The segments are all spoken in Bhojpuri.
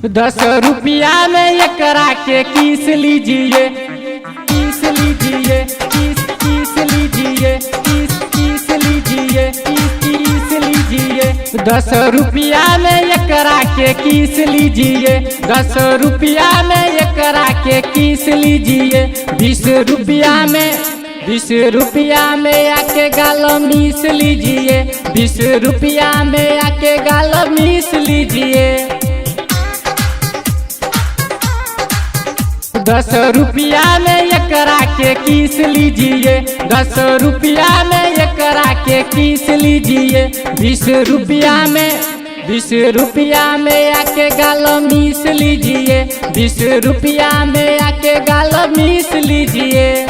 10 रुपया में एकरा के किस लीजिए, किस लीजिए, किस लीजिए, किस लीजिए, किस लीजिए। 10 रुपया में एकरा के किस लीजिए, 10 रुपया में एकरा के किस लीजिए। 20 रुपया में, 20 रुपया में आके गाल मीस लीजिए, 20 रुपया में आके गाल मीस लीजिए। 10 रुपया में एकरा के किस लीजिए, 10 रुपया में एकरा के किस लीजिए। 20 रुपया में, 20 रुपया में आके गाल मीस लीजिए, 20 रुपया में आके गाल मीस लीजिए।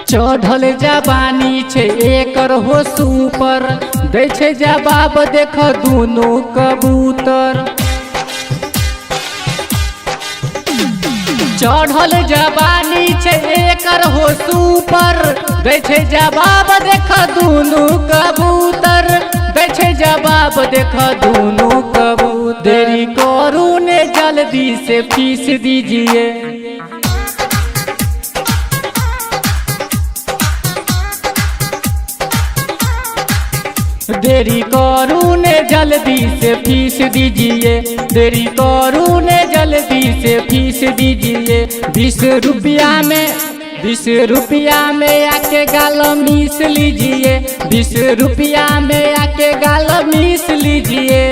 चढ़ल जवानी छे एकर हो सुपर, दै छे जवाब देख दुनू कबूतर। चढ़ल जवानी छे एकर हो सुपर, दै छे जवाब देख दुनू कबूतर, दै छे जवाब देख दुनू कबूतर। देरी करू ने जल्दी से फीस दीजिए, देरी करू ने जल्दी से फीस दीजिए, देरी करू ने जल्दी से फीस दीजिए। 20 रुपया में, 20 रुपया में आके गाल मीस लीजिए, 20 रुपया में आके गाल मीस लीजिए।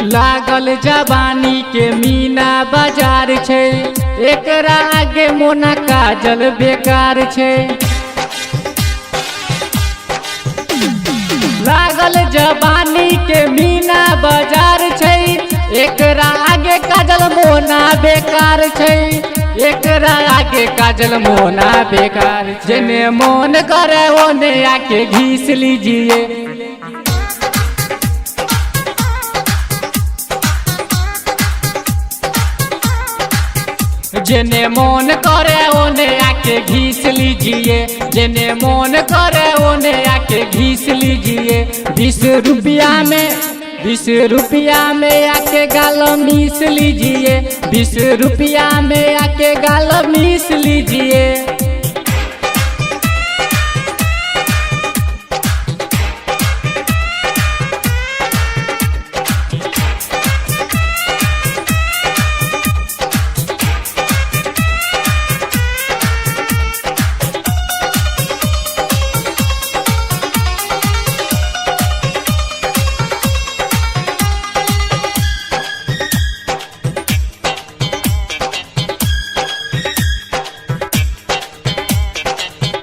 लागल जवानी के मीना बाजार छे, एकरा आगे मोना काजल बेकार छे। लागल जवानी के मीना बाजार छे, एकरा आगे काजल मोना बेकार छे, एकरा आगे काजल मोना बेकार। जेने मोन करे ओने आके घीस लीजिए, जेने मोन करे ओने आके घीस लीजिए, जेने मोन करे ओने आके घीस लीजिए। 20 रुपया में, 20 रुपया में आके गाल मीस लीजिए, 20 रुपया में आके गाल मीस लीजिए।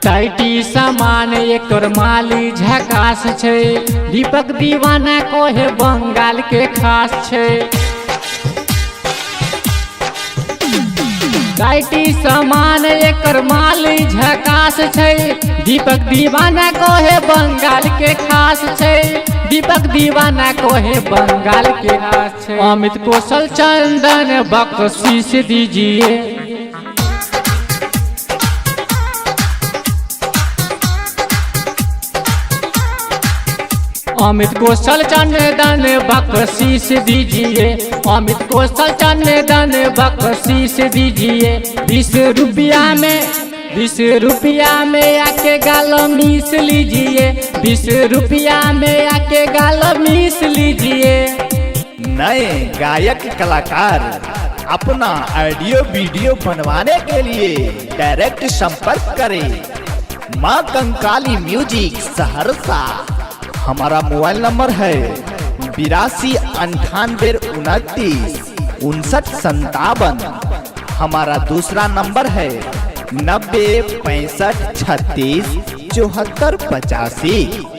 टाइटी सामान एकर माली झकास छे, दीपक दीवाना कोहे बंगाल के खास छे। टाइटी सामान एकर माली झकास छे, दीपक दीवाना कोहे बंगाल के खास छे, दीपक दीवाना कोहे बंगाल के खास छे। अमित कौशल चंदन बख्शीश दीजिए, अमित कौशल चंदन बख्शीश दीजिए, अमित कौशल चंदन बख्शीश दीजिए। 20 रुपया में, 20 रुपया में आके गाल मीस लीजिए, 20 रुपया में आके गाल मीस लीजिए। नए गायक कलाकार अपना ऑडियो वीडियो बनवाने के लिए डायरेक्ट संपर्क करें माँ कंकाली म्यूजिक सहरसा। हमारा मोबाइल नंबर है 829829 हमारा दूसरा नंबर है 90 65 36 7485।